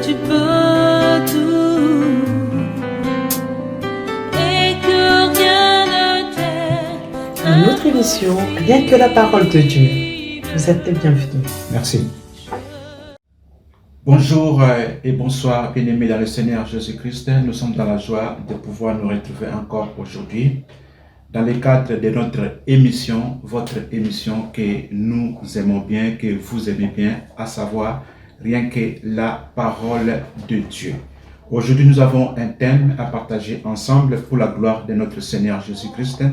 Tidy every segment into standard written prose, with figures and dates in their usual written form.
tu peux tout et que rien ne t'est. Une autre émission, Rien que la parole de Dieu. Vous êtes les bienvenus. Merci. Bonjour et bonsoir, bien-aimés dans le Seigneur Jésus-Christ. Nous sommes dans la joie de pouvoir nous retrouver encore aujourd'hui dans le cadre de notre émission, votre émission que nous aimons bien, que vous aimez bien, à savoir Rien que la parole de Dieu. Aujourd'hui, nous avons un thème à partager ensemble pour la gloire de notre Seigneur Jésus-Christ.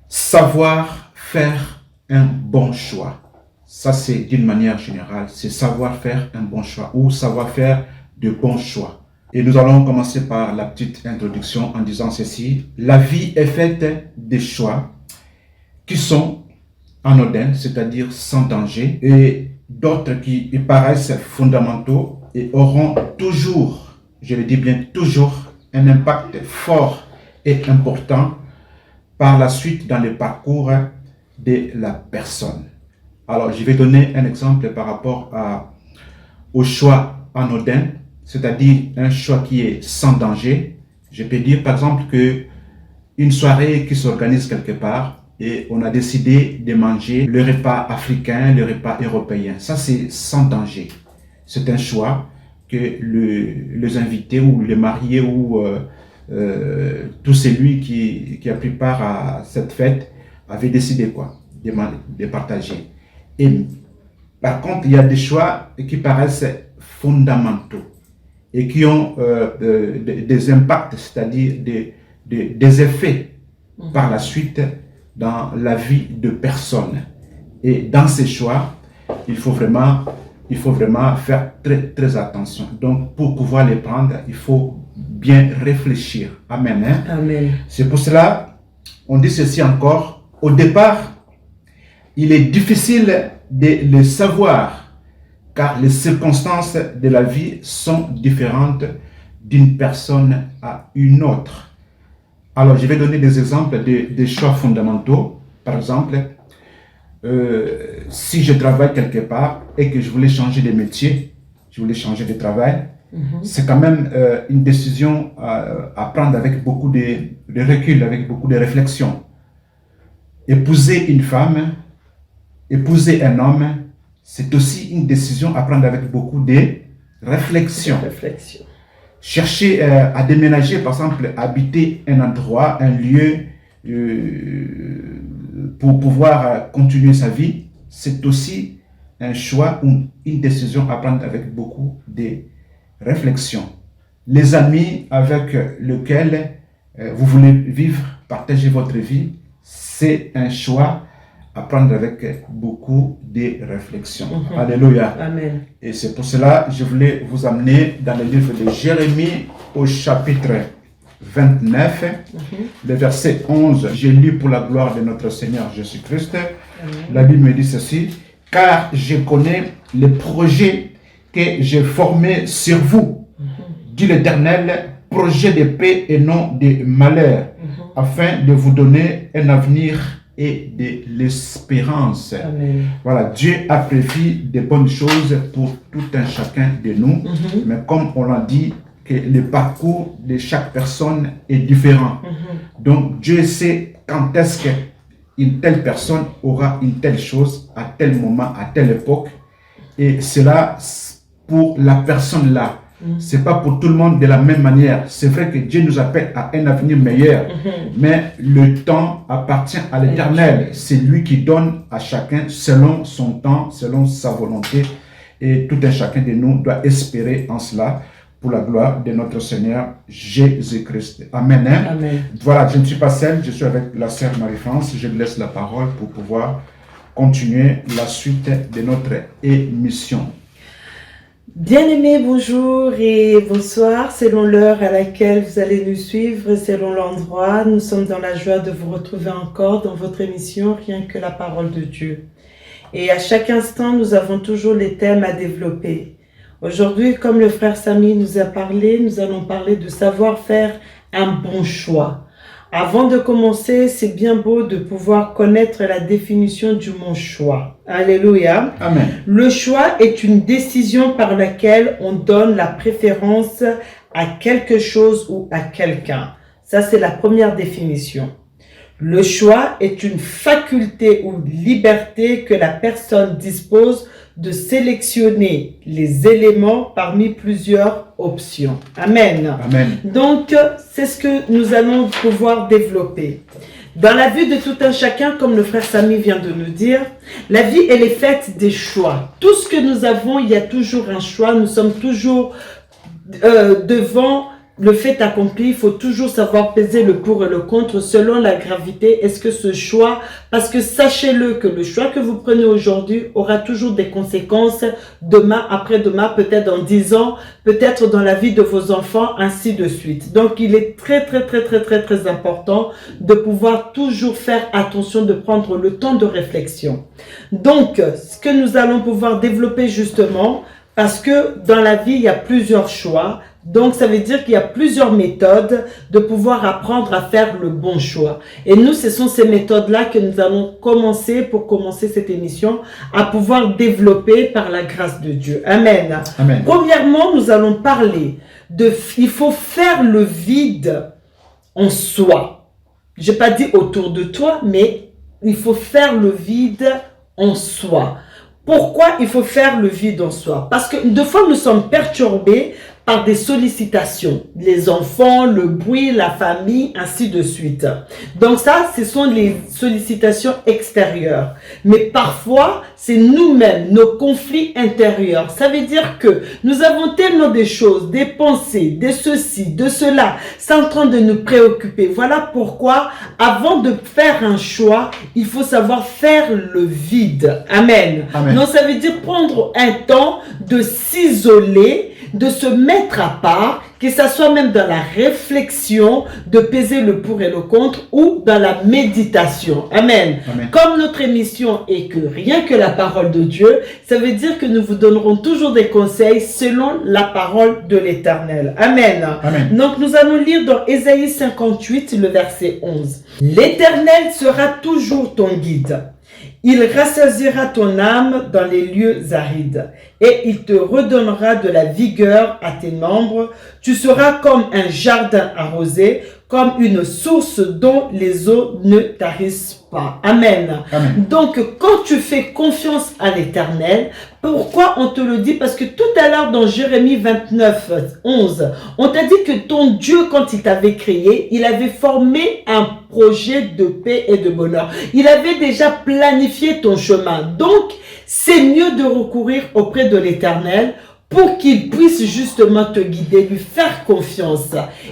Savoir faire un bon choix. Ça, c'est d'une manière générale, c'est savoir faire un bon choix ou savoir faire de bons choix. Et nous allons commencer par la petite introduction en disant ceci. La vie est faite des choix qui sont anodins, c'est-à-dire sans danger, et d'autres qui paraissent fondamentaux et auront toujours, je le dis bien toujours, un impact fort et important par la suite dans le parcours de la personne. Alors, je vais donner un exemple par rapport au choix anodin, c'est-à-dire un choix qui est sans danger. Je peux dire par exemple qu'une soirée qui s'organise quelque part et on a décidé de manger le repas africain, le repas européen. Ça, c'est sans danger. C'est un choix que les invités ou les mariés ou tout celui qui a pris part à cette fête avait décidé de partager. Et par contre, il y a des choix qui paraissent fondamentaux et qui ont des impacts, c'est-à-dire des effets par la suite dans la vie de personnes. Et dans ces choix, il faut vraiment faire très, très attention. Donc, pour pouvoir les prendre, il faut bien réfléchir. Amen. Hein? Amen. C'est pour cela, on dit ceci encore. Au départ, il est difficile de le savoir, car les circonstances de la vie sont différentes d'une personne à une autre. Alors, je vais donner des exemples de choix fondamentaux. Par exemple, si je travaille quelque part et que je voulais changer de métier, je voulais changer de travail, c'est quand même une décision à prendre avec beaucoup de recul, avec beaucoup de réflexion. Épouser une femme, épouser un homme, c'est aussi une décision à prendre avec beaucoup de réflexion. Chercher à déménager, par exemple, habiter un endroit, un lieu pour pouvoir continuer sa vie, c'est aussi un choix ou une décision à prendre avec beaucoup de réflexion. Les amis avec lesquels vous voulez vivre, partager votre vie, c'est un choix à prendre avec beaucoup de réflexion. Alléluia. Amen. Et c'est pour cela que je voulais vous amener dans le livre de Jérémie au chapitre 29, le verset 11. J'ai lu pour la gloire de notre Seigneur Jésus-Christ. La Bible me dit ceci. Car je connais les projets que j'ai formés sur vous, dit l'Éternel, projet de paix et non de malheur, afin de vous donner un avenir et de l'espérance. Amen. Voilà, Dieu a prévu de bonnes choses pour tout un chacun de nous, mais comme on l'a dit, que le parcours de chaque personne est différent. Donc Dieu sait quand est-ce qu'une telle personne aura une telle chose à tel moment, à telle époque, et cela pour la personne là. C'est pas pour tout le monde de la même manière. C'est vrai que Dieu nous appelle à un avenir meilleur, mais le temps appartient à l'Éternel. C'est lui qui donne à chacun selon son temps, selon sa volonté. Et tout un chacun de nous doit espérer en cela pour la gloire de notre Seigneur Jésus-Christ. Amen. Hein? Amen. Voilà, je ne suis pas seul, je suis avec la sœur Marie-France. Je lui laisse la parole pour pouvoir continuer la suite de notre émission. Bien-aimés, bonjour et bonsoir, selon l'heure à laquelle vous allez nous suivre, selon l'endroit. Nous sommes dans la joie de vous retrouver encore dans votre émission Rien que la parole de Dieu. Et à chaque instant, nous avons toujours les thèmes à développer. Aujourd'hui, comme le frère Samy nous a parlé, nous allons parler de savoir faire un bon choix. Avant de commencer, c'est bien beau de pouvoir connaître la définition du mot choix. Alléluia. Amen. Le choix est une décision par laquelle on donne la préférence à quelque chose ou à quelqu'un. Ça, c'est la première définition. Le choix est une faculté ou liberté que la personne dispose de sélectionner les éléments parmi plusieurs options. Amen. Amen. Donc, c'est ce que nous allons pouvoir développer. Dans la vie de tout un chacun, comme le frère Samy vient de nous dire, la vie, elle est faite des choix. Tout ce que nous avons, il y a toujours un choix. Nous sommes toujours devant le fait accompli. Il faut toujours savoir peser le pour et le contre selon la gravité. Est-ce que ce choix, parce que sachez-le que le choix que vous prenez aujourd'hui aura toujours des conséquences demain, après-demain, peut-être dans 10 ans, peut-être dans la vie de vos enfants, ainsi de suite. Donc, il est très important de pouvoir toujours faire attention, de prendre le temps de réflexion. Donc, ce que nous allons pouvoir développer justement, parce que dans la vie, il y a plusieurs choix. Donc, ça veut dire qu'il y a plusieurs méthodes de pouvoir apprendre à faire le bon choix. Et nous, ce sont ces méthodes-là que nous allons commencer, pour commencer cette émission, à pouvoir développer par la grâce de Dieu. Amen. Amen. Premièrement, nous allons parler il faut faire le vide en soi. Je n'ai pas dit autour de toi, mais il faut faire le vide en soi. Pourquoi il faut faire le vide en soi? Parce que deux fois, nous sommes perturbés par des sollicitations. Les enfants, le bruit, la famille, ainsi de suite. Donc ça, ce sont les sollicitations extérieures. Mais parfois, c'est nous-mêmes, nos conflits intérieurs. Ça veut dire que nous avons tellement de choses, des pensées, de ceci, de cela, c'est en train de nous préoccuper. Voilà pourquoi, avant de faire un choix, il faut savoir faire le vide. Amen. Amen. Donc ça veut dire prendre un temps de s'isoler, de se mettre à part, que ça soit même dans la réflexion, de peser le pour et le contre, ou dans la méditation. Amen. Amen. Comme notre émission est que rien que la parole de Dieu, ça veut dire que nous vous donnerons toujours des conseils selon la parole de l'Éternel. Amen. Amen. Donc nous allons lire dans Ésaïe 58, le verset 11. L'Éternel sera toujours ton guide. Il rassasiera ton âme dans les lieux arides et il te redonnera de la vigueur à tes membres. Tu seras comme un jardin arrosé, comme une source dont les eaux ne tarissent pas. Amen. Amen. Donc, quand tu fais confiance à l'Éternel, pourquoi on te le dit? Parce que tout à l'heure dans Jérémie 29, 11, on t'a dit que ton Dieu, quand il t'avait créé, il avait formé un projet de paix et de bonheur. Il avait déjà planifié ton chemin. Donc, c'est mieux de recourir auprès de l'Éternel pour qu'il puisse justement te guider, lui faire confiance.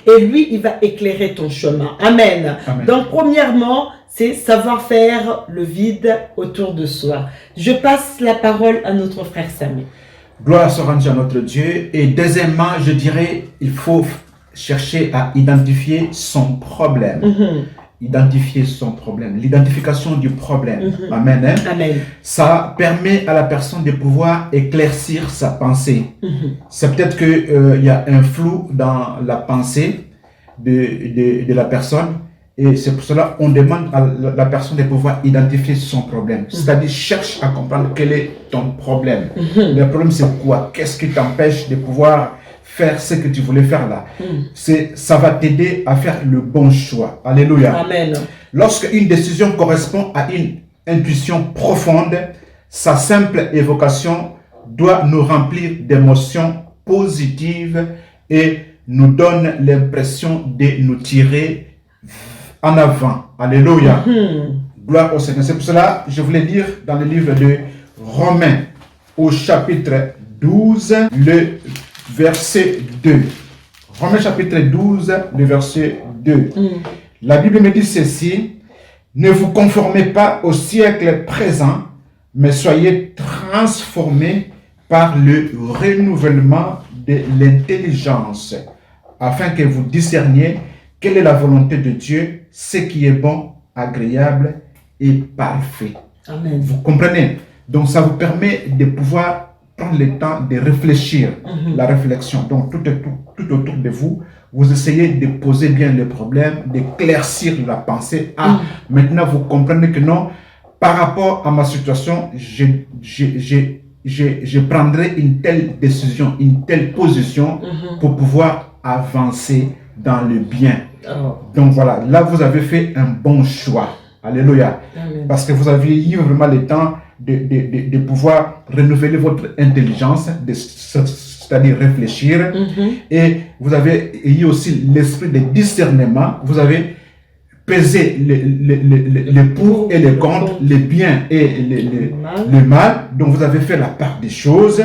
Et lui, il va éclairer ton chemin. Amen. Amen. Donc, premièrement, c'est savoir faire le vide autour de soi. Je passe la parole à notre frère Samy. Gloire soit rendue à notre Dieu. Et deuxièmement, je dirais, il faut chercher à identifier son problème. Identifier son problème, l'identification du problème. Amen. Hein? Amen. Ça permet à la personne de pouvoir éclaircir sa pensée. C'est peut-être qu'il y a un flou dans la pensée de la personne. Et c'est pour cela qu'on demande à la personne de pouvoir identifier son problème. C'est-à-dire, cherche à comprendre quel est ton problème. Le problème, c'est quoi? Qu'est-ce qui t'empêche de pouvoir faire ce que tu voulais faire là? Ça va t'aider à faire le bon choix. Alléluia. Amen. Lorsque une décision correspond à une intuition profonde, sa simple évocation doit nous remplir d'émotions positives et nous donne l'impression de nous tirer en avant. Alléluia. Gloire au Seigneur. C'est pour cela que je voulais lire dans le livre de Romains au chapitre 12, le verset 2. Romains chapitre 12, le verset 2. La Bible me dit ceci: ne vous conformez pas au siècle présent, mais soyez transformés par le renouvellement de l'intelligence, afin que vous discerniez quelle est la volonté de Dieu, ce qui est bon, agréable et parfait. Amen. Vous comprenez? Donc ça vous permet de pouvoir prendre le temps de réfléchir, la réflexion. Donc tout autour de vous, vous essayez de poser bien le problème, d'éclaircir la pensée. Ah, maintenant vous comprenez que non, par rapport à ma situation, je prendrai une telle décision, une telle position pour pouvoir avancer dans le bien. Donc voilà, là vous avez fait un bon choix. Alléluia. Amen. Parce que vous aviez eu vraiment le temps de pouvoir renouveler votre intelligence, c'est-à-dire réfléchir. Et vous avez eu aussi l'esprit de discernement. Vous avez pesé le pour et le contre, le bien et le mal. Donc vous avez fait la part des choses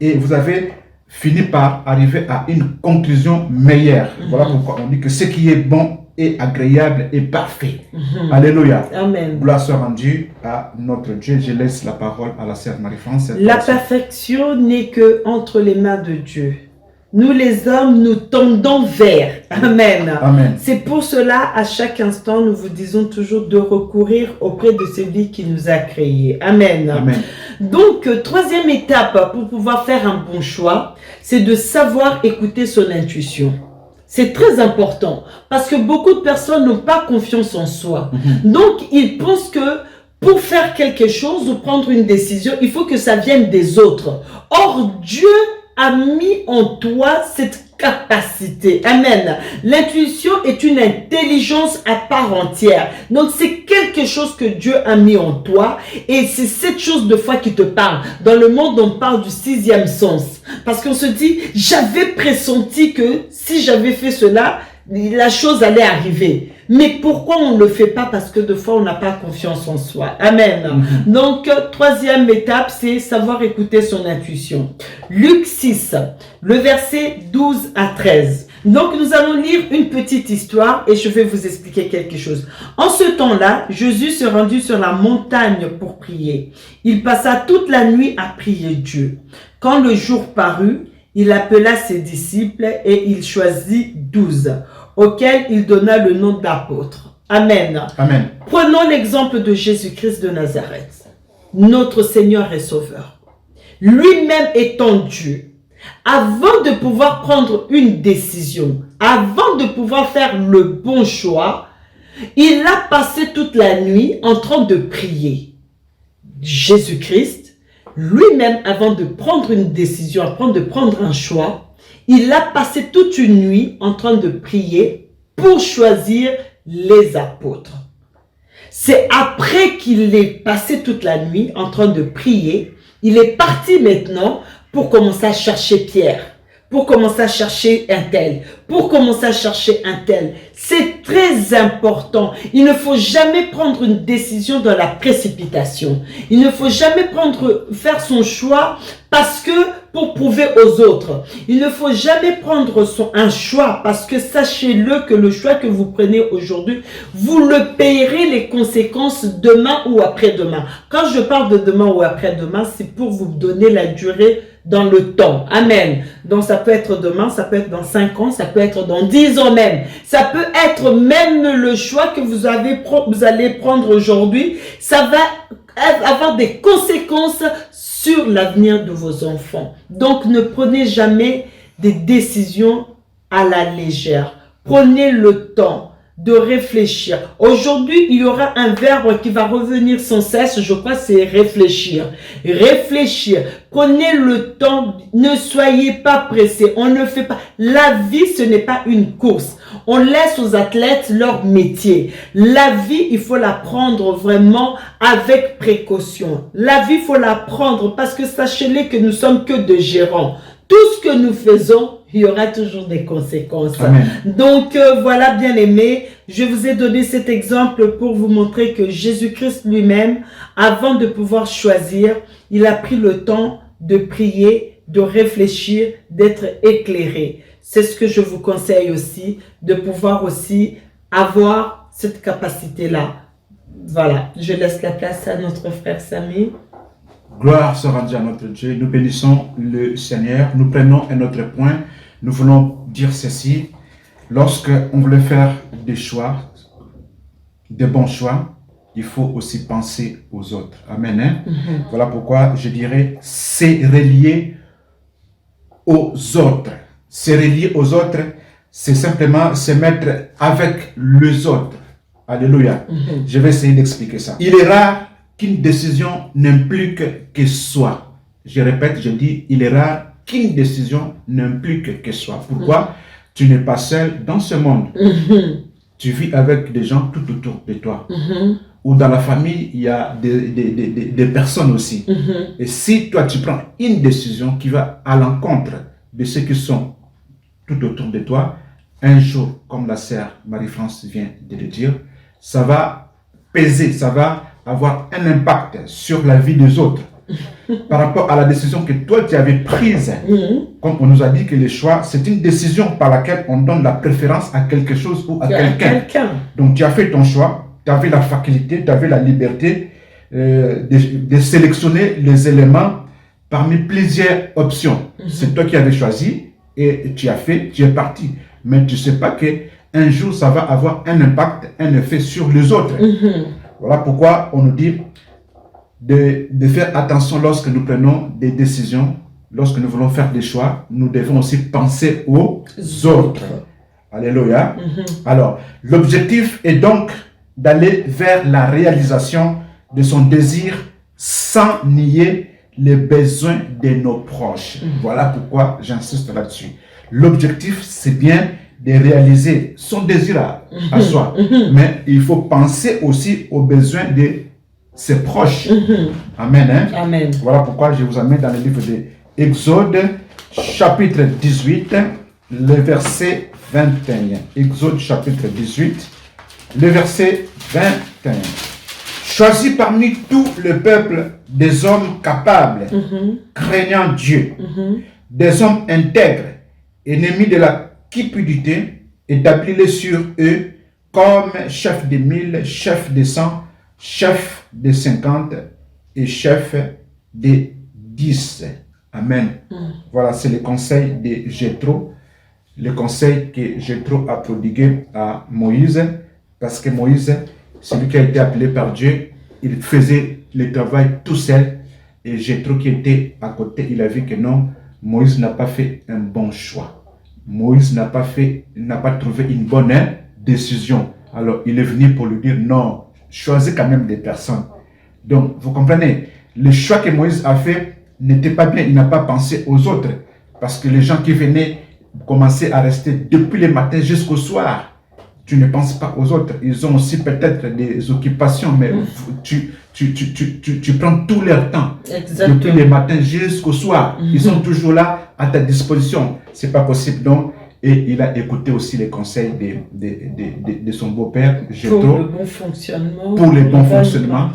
et vous avez fini par arriver à une conclusion meilleure. Voilà pourquoi on dit que ce qui est bon et agréable et parfait. Alléluia. Amen. Gloire soit rendue à notre Dieu. Je laisse la parole à la sœur Marie-France. La perfection n'est que entre les mains de Dieu. Nous les hommes, nous tendons vers. Amen. Amen. C'est pour cela, à chaque instant, nous vous disons toujours de recourir auprès de celui qui nous a créés. Amen. Amen. Donc, troisième étape pour pouvoir faire un bon choix, c'est de savoir écouter son intuition. C'est très important parce que beaucoup de personnes n'ont pas confiance en soi. Donc, ils pensent que pour faire quelque chose ou prendre une décision, il faut que ça vienne des autres. Or, Dieu a mis en toi cette capacité. Amen. L'intuition est une intelligence à part entière. Donc, c'est quelque chose que Dieu a mis en toi et c'est cette chose de foi qui te parle. Dans le monde, on parle du sixième sens. Parce qu'on se dit, j'avais pressenti que si j'avais fait cela, la chose allait arriver. Mais pourquoi on ne le fait pas? Parce que de fois, on n'a pas confiance en soi. Amen. Donc, troisième étape, c'est savoir écouter son intuition. Luc 6, le verset 12 à 13. Donc, nous allons lire une petite histoire et je vais vous expliquer quelque chose. En ce temps-là, Jésus se rendit sur la montagne pour prier. Il passa toute la nuit à prier Dieu. Quand le jour parut, il appela ses disciples et il choisit 12, auxquels il donna le nom d'apôtres. Amen. Amen. Prenons l'exemple de Jésus-Christ de Nazareth, notre Seigneur et Sauveur. Lui-même étant Dieu, avant de pouvoir prendre une décision, avant de pouvoir faire le bon choix, il a passé toute la nuit en train de prier. Jésus-Christ, lui-même, avant de prendre une décision, avant de prendre un choix, il a passé toute une nuit en train de prier pour choisir les apôtres. C'est après qu'il ait passé toute la nuit en train de prier, il est parti maintenant pour commencer à chercher Pierre, pour commencer à chercher un tel, pour commencer à chercher un tel. C'est très important. Il ne faut jamais prendre une décision dans la précipitation. Il ne faut jamais faire son choix parce que pour prouver aux autres. Il ne faut jamais prendre un choix parce que sachez-le que le choix que vous prenez aujourd'hui, vous le payerez les conséquences demain ou après-demain. Quand je parle de demain ou après-demain, c'est pour vous donner la durée dans le temps. Amen. Donc ça peut être demain, ça peut être dans 5 ans, ça peut être dans 10 ans même. Ça peut être même le choix que vous allez prendre aujourd'hui. Ça va avoir des conséquences sur l'avenir de vos enfants. Donc ne prenez jamais des décisions à la légère. Prenez le temps de réfléchir. Aujourd'hui, il y aura un verbe qui va revenir sans cesse, je crois, c'est réfléchir. Réfléchir. Prenez le temps, ne soyez pas pressés. On ne fait pas. La vie, ce n'est pas une course. On laisse aux athlètes leur métier. La vie, il faut la prendre vraiment avec précaution. La vie, il faut la prendre parce que sachez-les que nous sommes que des gérants. Tout ce que nous faisons, il y aura toujours des conséquences. Amen. Donc, voilà, bien aimé, je vous ai donné cet exemple pour vous montrer que Jésus-Christ lui-même, avant de pouvoir choisir, il a pris le temps de prier, de réfléchir, d'être éclairé. C'est ce que je vous conseille aussi, de pouvoir aussi avoir cette capacité-là. Voilà, je laisse la place à notre frère Samy. Gloire soit rendue à notre Dieu. Nous bénissons le Seigneur. Nous prenons un autre point. Nous voulons dire ceci. Lorsque on veut faire des choix, de bons choix, il faut aussi penser aux autres. Amen. Hein? Voilà pourquoi je dirais, c'est relié aux autres. C'est relié aux autres, c'est simplement se mettre avec les autres. Alléluia. Je vais essayer d'expliquer ça. Il est rare qu'une décision n'implique que soi. Je répète, je dis, il est rare qu'une décision n'implique que soi. Pourquoi? Tu n'es pas seul dans ce monde. Tu vis avec des gens tout autour de toi. Ou dans la famille, il y a des personnes aussi. Et si toi, tu prends une décision qui va à l'encontre de ceux qui sont tout autour de toi, un jour, comme la sœur Marie-France vient de le dire, ça va peser, ça va avoir un impact sur la vie des autres par rapport à la décision que toi tu avais prise. Comme on nous a dit que le choix, c'est une décision par laquelle on donne la préférence à quelque chose ou à quelqu'un. Donc tu as fait ton choix, tu avais la faculté, tu avais la liberté de sélectionner les éléments parmi plusieurs options. C'est toi qui avais choisi et tu as fait, tu es parti. Mais tu ne sais pas qu'un jour ça va avoir un impact, un effet sur les autres. Voilà pourquoi on nous dit de faire attention lorsque nous prenons des décisions, lorsque nous voulons faire des choix, nous devons aussi penser aux autres. Alléluia. Alors, l'objectif est donc d'aller vers la réalisation de son désir sans nier les besoins de nos proches. Voilà pourquoi j'insiste là-dessus. L'objectif, c'est bien de réaliser son désir à soi, mais il faut penser aussi aux besoins de ses proches. Amen. Hein? Amen. Voilà pourquoi je vous amène dans le livre de Exode, chapitre 18, le verset 21. Exode, chapitre 18, le verset 21. Choisis parmi tout le peuple des hommes capables, craignant Dieu, des hommes intègres, ennemis de la cupidité, établis-les sur eux comme chef de 1000, chef de 100, chef de 50 et chef de 10. Amen. Voilà, c'est le conseil de Jéthro, le conseil que Jéthro a prodigué à Moïse, parce que Moïse, celui qui a été appelé par Dieu, il faisait le travail tout seul, et Jéthro qui était à côté, il a vu que non, Moïse n'a pas fait un bon choix. Moïse n'a pas trouvé une bonne décision. Alors il est venu pour lui dire non, choisis quand même des personnes. Donc vous comprenez, le choix que Moïse a fait n'était pas bien, il n'a pas pensé aux autres. Parce que les gens qui venaient commencer à rester depuis le matin jusqu'au soir, tu ne penses pas aux autres. Ils ont aussi peut-être des occupations, mais tu prends tout leur temps. Exactement. Depuis le matin jusqu'au soir. Ils sont toujours là à ta disposition. C'est pas possible donc. Et il a écouté aussi les conseils de son beau-père, Jéthro. Pour le bon fonctionnement. Pour le bon fonctionnement,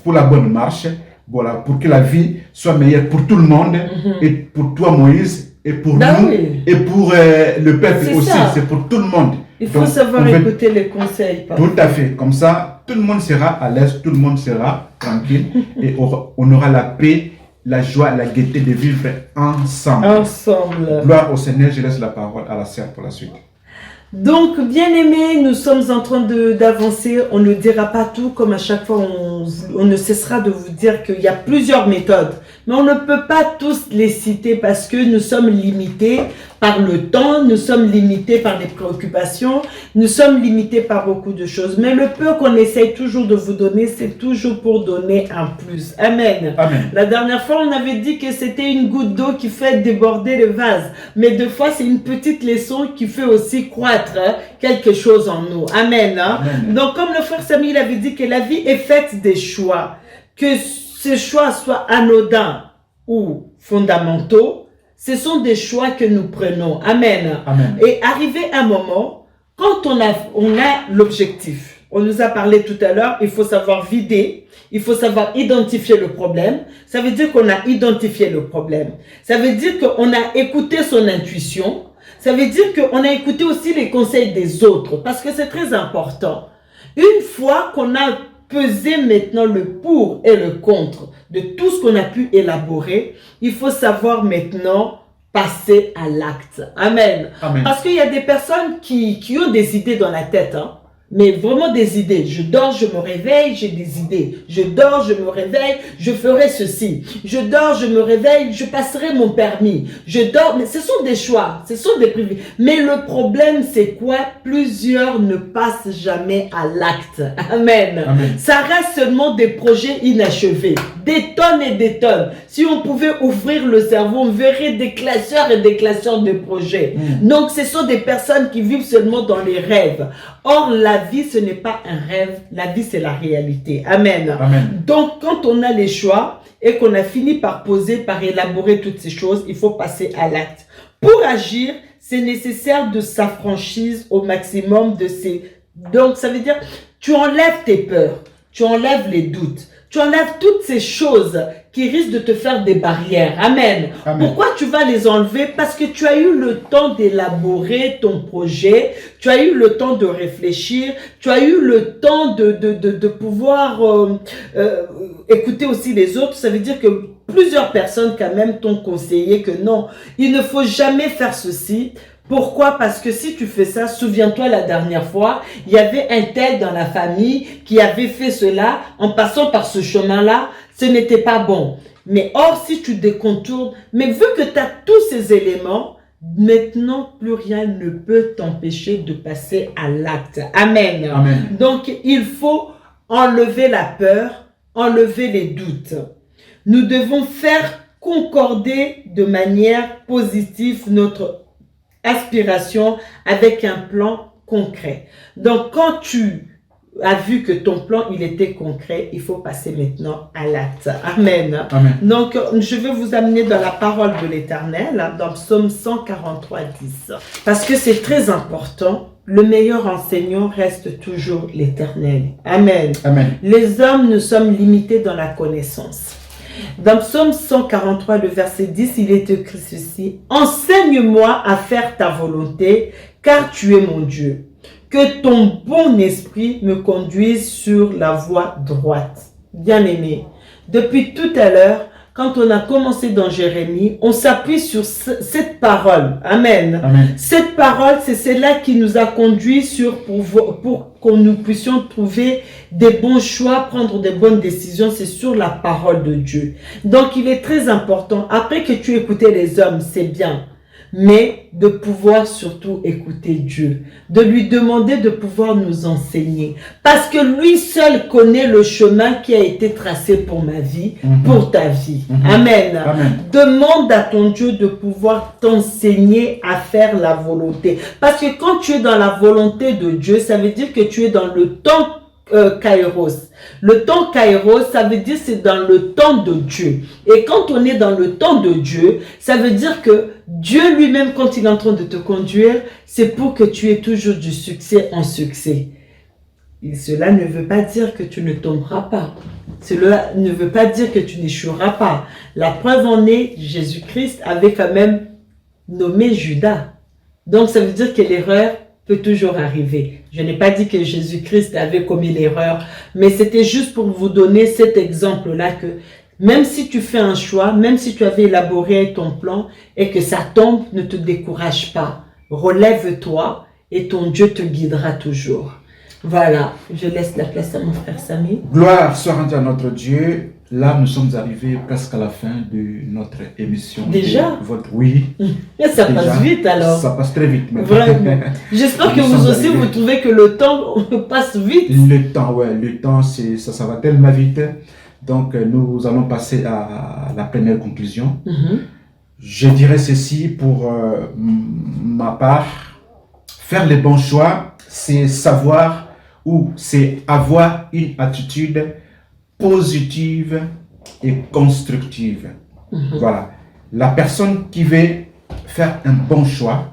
pour la bonne marche. Voilà, pour que la vie soit meilleure pour tout le monde. Et pour toi, Moïse, et pour nous, et pour le peuple aussi. C'est pour tout le monde. Il faut savoir écouter les conseils. Tout à fait. Comme ça, tout le monde sera à l'aise, tout le monde sera tranquille. Et on aura la paix, la joie, la gaieté de vivre ensemble. Gloire au Seigneur, je laisse la parole à la sœur pour la suite. Donc, bien-aimés, nous sommes en train d'avancer. On ne dira pas tout, comme à chaque fois, on ne cessera de vous dire qu'il y a plusieurs méthodes. Mais on ne peut pas tous les citer parce que nous sommes limités par le temps, nous sommes limités par les préoccupations, nous sommes limités par beaucoup de choses. Mais le peu qu'on essaye toujours de vous donner, c'est toujours pour donner un plus. Amen. Amen. La dernière fois, on avait dit que c'était une goutte d'eau qui fait déborder le vase. Mais deux fois, c'est une petite leçon qui fait aussi croître quelque chose en nous. Amen. Amen. Donc, comme le frère Samy il avait dit que la vie est faite des choix, que ces choix soient anodins ou fondamentaux, ce sont des choix que nous prenons. Amen. Amen. Et arrivé un moment, quand on a l'objectif, on nous a parlé tout à l'heure, il faut savoir vider, il faut savoir identifier le problème. Ça veut dire qu'on a identifié le problème. Ça veut dire qu'on a écouté son intuition. Ça veut dire qu'on a écouté aussi les conseils des autres, parce que c'est très important. Une fois qu'on a pesé maintenant le pour et le contre de tout ce qu'on a pu élaborer, il faut savoir maintenant passer à l'acte. Amen. Amen. Parce qu'il y a des personnes qui ont des idées dans la tête, hein. Mais vraiment des idées. Je dors, je me réveille, j'ai des idées. Je dors, je me réveille, je ferai ceci. Je dors, je me réveille, je passerai mon permis. Je dors, mais ce sont des choix, ce sont des privilèges. Mais le problème, c'est quoi? Plusieurs ne passent jamais à l'acte. Amen. Amen. Ça reste seulement des projets inachevés. Des tonnes et des tonnes. Si on pouvait ouvrir le cerveau, on verrait des classeurs et des classeurs de projets. Donc, ce sont des personnes qui vivent seulement dans les rêves. Or, la vie, ce n'est pas un rêve. La vie, c'est la réalité. Amen. Amen. Donc, quand on a les choix et qu'on a fini par poser, par élaborer toutes ces choses, il faut passer à l'acte. Pour agir, c'est nécessaire de s'affranchir au maximum de ces... Donc, ça veut dire, tu enlèves tes peurs, tu enlèves les doutes, tu enlèves toutes ces choses qui risquent de te faire des barrières. Amen. Amen. Pourquoi tu vas les enlever? Parce que tu as eu le temps d'élaborer ton projet, tu as eu le temps de réfléchir, tu as eu le temps de pouvoir écouter aussi les autres. Ça veut dire que plusieurs personnes quand même t'ont conseillé que non, il ne faut jamais faire ceci. Pourquoi? Parce que si tu fais ça, souviens-toi la dernière fois, il y avait un tel dans la famille qui avait fait cela en passant par ce chemin-là, ce n'était pas bon. Mais or, si tu décontournes, mais vu que tu as tous ces éléments, maintenant, plus rien ne peut t'empêcher de passer à l'acte. Amen. Amen. Donc, il faut enlever la peur, enlever les doutes. Nous devons faire concorder de manière positive notre aspiration avec un plan concret. Donc, quand tu as vu que ton plan, il était concret, il faut passer maintenant à l'acte. Amen. Amen. Donc, je vais vous amener dans la parole de l'Éternel, dans Psaume 143, 10. Parce que c'est très important. Le meilleur enseignant reste toujours l'Éternel. Amen. Amen. Les hommes, nous sommes limités dans la connaissance. Dans Psaume 143, le verset 10, il est écrit ceci. « Enseigne-moi à faire ta volonté, car tu es mon Dieu. Que ton bon esprit me conduise sur la voie droite. » Bien-aimé, depuis tout à l'heure, quand on a commencé dans Jérémie, on s'appuie sur cette parole. Amen. Amen. Cette parole, c'est celle-là qui nous a conduits pour que nous puissions trouver des bons choix, prendre des bonnes décisions. C'est sur la parole de Dieu. Donc, il est très important. Après que tu écoutais les hommes, c'est bien. Mais de pouvoir surtout écouter Dieu, de lui demander de pouvoir nous enseigner. Parce que lui seul connaît le chemin qui a été tracé pour ma vie, pour ta vie. Amen. Amen. Demande à ton Dieu de pouvoir t'enseigner à faire la volonté. Parce que quand tu es dans la volonté de Dieu, ça veut dire que tu es dans le temps Kairos. Le temps Kairos, ça veut dire c'est dans le temps de Dieu. Et quand on est dans le temps de Dieu, ça veut dire que Dieu lui-même, quand il est en train de te conduire, c'est pour que tu aies toujours du succès en succès. Et cela ne veut pas dire que tu ne tomberas pas. Cela ne veut pas dire que tu n'échoueras pas. La preuve en est, Jésus-Christ avait quand même nommé Judas. Donc ça veut dire que l'erreur peut toujours arriver. Je n'ai pas dit que Jésus-Christ avait commis l'erreur, mais c'était juste pour vous donner cet exemple-là que même si tu fais un choix, même si tu avais élaboré ton plan et que ça tombe, ne te décourage pas. Relève-toi et ton Dieu te guidera toujours. Voilà, je laisse la place à mon frère Samy. Gloire soit rendue à notre Dieu. Là, nous sommes arrivés presque à la fin de notre émission. Déjà? Oui. Et ça Déjà, passe vite alors. Ça passe très vite. Maintenant. Vraiment. J'espère que Nous vous sommes aussi, arrivés. vous trouvez que le temps passe vite. Le temps, ouais, le temps, ça va tellement vite. Donc, nous allons passer à la première conclusion. Je dirais ceci pour ma part. Faire les bons choix, c'est savoir ou c'est avoir une attitude positive et constructive. Voilà. La personne qui veut faire un bon choix,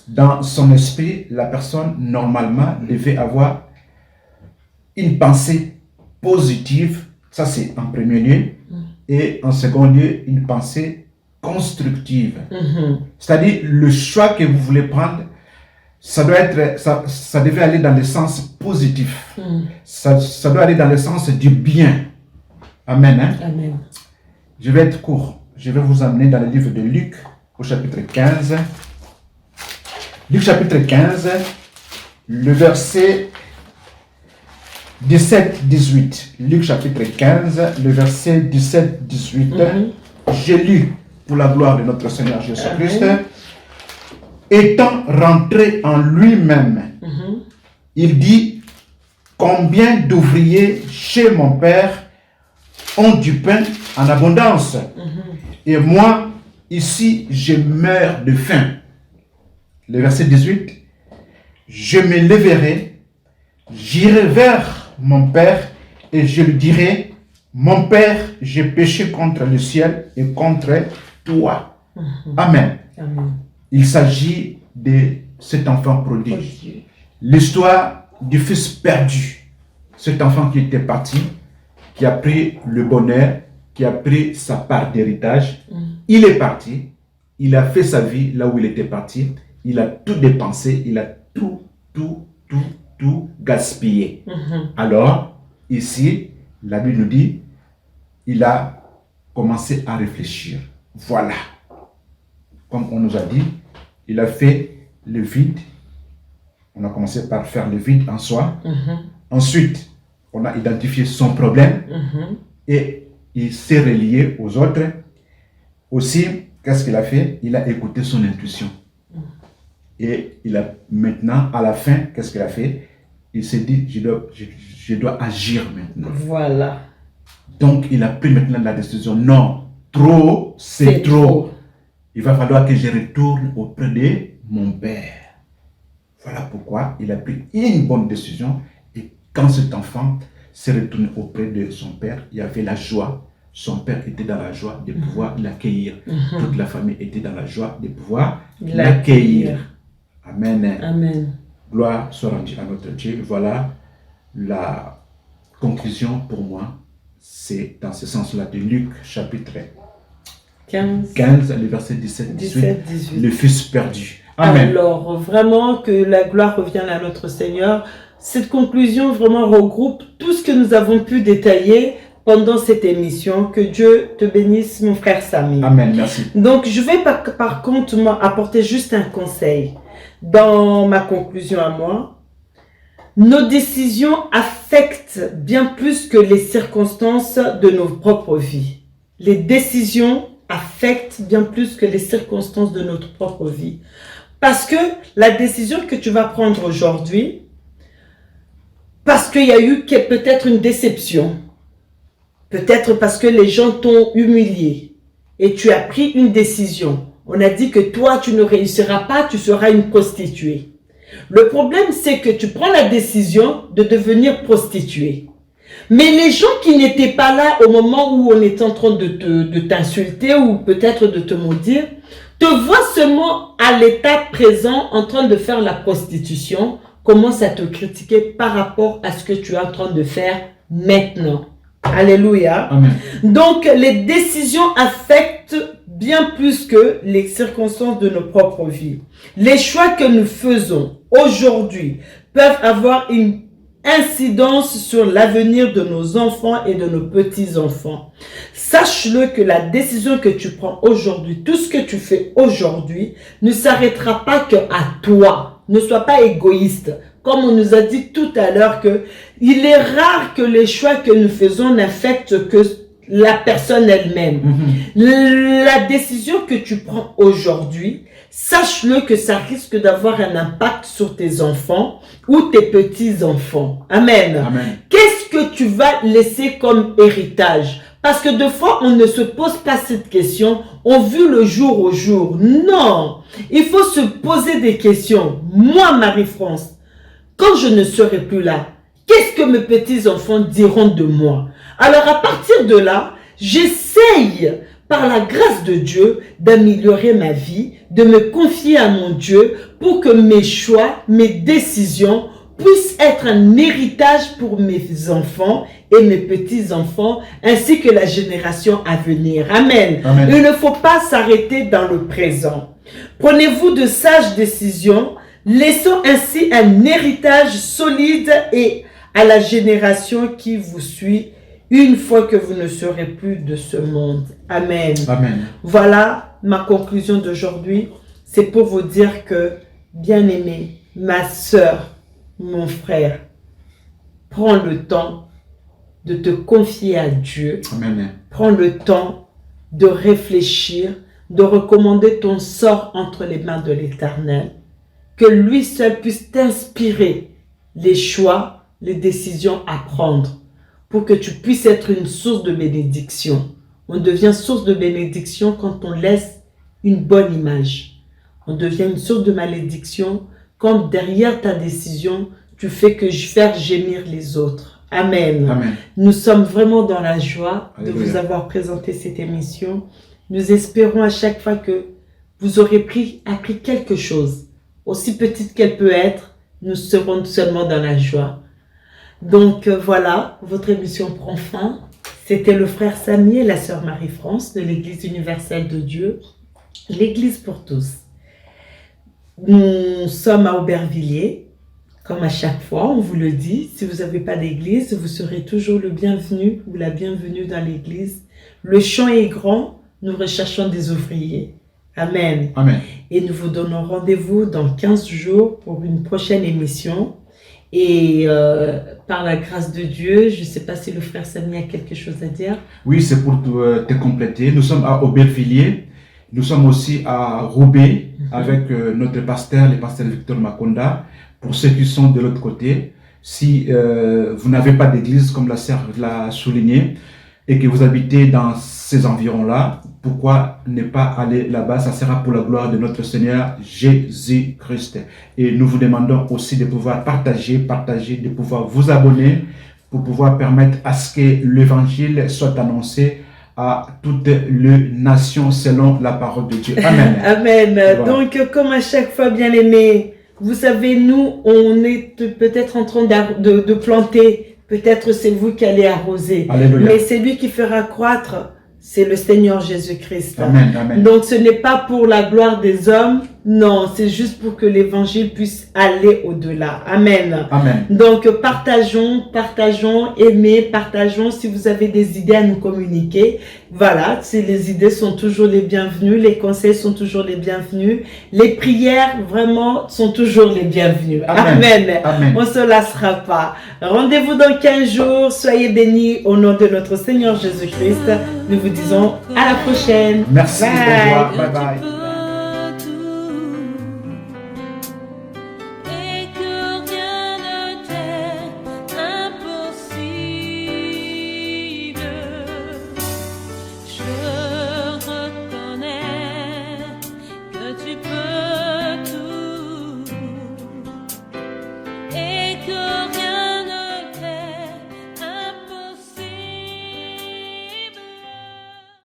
dans son esprit, la personne, normalement, devait avoir une pensée positive. Ça, c'est en premier lieu. Et en second lieu, une pensée constructive. C'est-à-dire, le choix que vous voulez prendre, ça devait aller dans le sens positif. Ça doit aller dans le sens du bien. Amen. Hein? Amen. Je vais être court. Je vais vous amener dans le livre de Luc, au chapitre 15. Luc chapitre 15, le verset 17-18. Luc chapitre 15, le verset 17-18. J'ai lu pour la gloire de notre Seigneur Jésus-Christ. Étant rentré en lui-même, il dit, combien d'ouvriers chez mon père ont du pain en abondance, et moi, ici, je meurs de faim. Le verset 18, je me lèverai, j'irai vers mon père, et je lui dirai, mon père, j'ai péché contre le ciel et contre toi. Amen. Amen. Il s'agit de cet enfant prodigue. L'histoire du fils perdu. Cet enfant qui était parti, qui a pris le bonheur, qui a pris sa part d'héritage. Il est parti, il a fait sa vie là où il était parti, il a tout dépensé, il a tout gaspillé. Alors, ici, la Bible nous dit, il a commencé à réfléchir. Voilà. Comme on nous a dit, il a fait le vide. On a commencé par faire le vide en soi. Ensuite, on a identifié son problème et il s'est relié aux autres. Aussi, qu'est-ce qu'il a fait? Il a écouté son intuition. Et il a maintenant, à la fin, qu'est-ce qu'il a fait? Il s'est dit, je dois agir maintenant. Voilà. Donc, il a pris maintenant la décision. Non, trop, c'est trop. Il va falloir que je retourne auprès de mon père. Voilà pourquoi il a pris une bonne décision. Et quand cet enfant s'est retourné auprès de son père, il y avait la joie. Son père était dans la joie de pouvoir l'accueillir. Toute la famille était dans la joie de pouvoir l'accueillir. Amen. Amen. Gloire soit rendue à notre Dieu. Voilà la conclusion pour moi. C'est dans ce sens-là de Luc chapitre 15, le verset 17-18, le fils perdu. Amen. Alors, vraiment, que la gloire revienne à notre Seigneur. Cette conclusion vraiment regroupe tout ce que nous avons pu détailler pendant cette émission. Que Dieu te bénisse, mon frère Samy. Amen, merci. Donc, je vais par contre apporter juste un conseil. Dans ma conclusion à moi, nos décisions affectent bien plus que les circonstances de nos propres vies. Les décisions affectent bien plus que les circonstances de notre propre vie. Parce que la décision que tu vas prendre aujourd'hui, parce qu'il y a eu peut-être une déception, peut-être parce que les gens t'ont humilié et tu as pris une décision. On a dit que toi, tu ne réussiras pas, tu seras une prostituée. Le problème, c'est que tu prends la décision de devenir prostituée. Mais les gens qui n'étaient pas là au moment où on était en train de t'insulter ou peut-être de te maudire, te voient seulement à l'état présent en train de faire la prostitution, commencent à te critiquer par rapport à ce que tu es en train de faire maintenant. Alléluia. Amen. Donc, les décisions affectent bien plus que les circonstances de nos propres vies. Les choix que nous faisons aujourd'hui peuvent avoir une incidence sur l'avenir de nos enfants et de nos petits-enfants. Sache-le que la décision que tu prends aujourd'hui, tout ce que tu fais aujourd'hui, ne s'arrêtera pas que à toi. Ne sois pas égoïste. Comme on nous a dit tout à l'heure que il est rare que les choix que nous faisons n'affectent que la personne elle-même. La décision que tu prends aujourd'hui, sache-le que ça risque d'avoir un impact sur tes enfants ou tes petits-enfants. Amen. Amen. Qu'est-ce que tu vas laisser comme héritage? Parce que deux fois, on ne se pose pas cette question, on vit le jour au jour. Non, il faut se poser des questions. Moi, Marie-France, quand je ne serai plus là, qu'est-ce que mes petits-enfants diront de moi? Alors à partir de là, j'essaye, par la grâce de Dieu, d'améliorer ma vie, de me confier à mon Dieu pour que mes choix, mes décisions puissent être un héritage pour mes enfants et mes petits-enfants, ainsi que la génération à venir. Amen. Amen. Il ne faut pas s'arrêter dans le présent. Prenez-vous de sages décisions, laissant ainsi un héritage solide et à la génération qui vous suit, une fois que vous ne serez plus de ce monde. Amen. Amen. Voilà ma conclusion d'aujourd'hui. C'est pour vous dire que, bien-aimé, ma sœur, mon frère, prends le temps de te confier à Dieu. Amen. Prends le temps de réfléchir, de recommander ton sort entre les mains de l'Éternel. Que lui seul puisse t'inspirer les choix, les décisions à prendre pour que tu puisses être une source de bénédiction. On devient source de bénédiction quand on laisse une bonne image. On devient une source de malédiction quand derrière ta décision, tu fais que faire gémir les autres. Amen. Amen. Nous sommes vraiment dans la joie de Alléluia. vous avoir présenté cette émission. Nous espérons à chaque fois que vous aurez appris quelque chose. Aussi petite qu'elle peut être, nous serons seulement dans la joie. Donc voilà, votre émission prend fin. C'était le frère Samy et la sœur Marie-France de l'Église universelle de Dieu, l'Église pour tous. Nous sommes à Aubervilliers. Comme à chaque fois, on vous le dit, si vous n'avez pas d'église, vous serez toujours le bienvenu ou la bienvenue dans l'église. Le champ est grand, nous recherchons des ouvriers. Amen. Amen. Et nous vous donnons rendez-vous dans 15 jours pour une prochaine émission. Et par la grâce de Dieu, je ne sais pas si le frère Samy a quelque chose à dire. Oui, c'est pour te compléter. Nous sommes à Aubervilliers. Nous sommes aussi à Roubaix avec notre pasteur, le pasteur Victor Makonda. Pour ceux qui sont de l'autre côté, si vous n'avez pas d'église, comme la sœur l'a souligné, et que vous habitez dans ces environs-là, pourquoi ne pas aller là-bas? Ça sera pour la gloire de notre Seigneur Jésus-Christ. Et nous vous demandons aussi de pouvoir partager, de pouvoir vous abonner, pour pouvoir permettre à ce que l'évangile soit annoncé à toutes les nations selon la parole de Dieu. Amen. Amen. Voilà. Donc, comme à chaque fois, bien aimés, vous savez, nous, on est peut-être en train de planter. Peut-être c'est vous qui allez arroser. Alléluia. Mais c'est lui qui fera croître. C'est le Seigneur Jésus-Christ. Amen. Amen. Donc, ce n'est pas pour la gloire des hommes. Non, c'est juste pour que l'évangile puisse aller au-delà. Amen. Amen. Donc, partageons, aimez, partageons. Si vous avez des idées à nous communiquer, voilà, les idées sont toujours les bienvenues, les conseils sont toujours les bienvenus, les prières, vraiment, sont toujours les bienvenues. Amen. Amen. Amen. On ne se lassera pas. Rendez-vous dans 15 jours. Soyez bénis au nom de notre Seigneur Jésus-Christ. Nous vous disons à la prochaine. Merci. Bye. Au revoir. Bye bye. Et que rien ne t'est impossible. Je reconnais que tu peux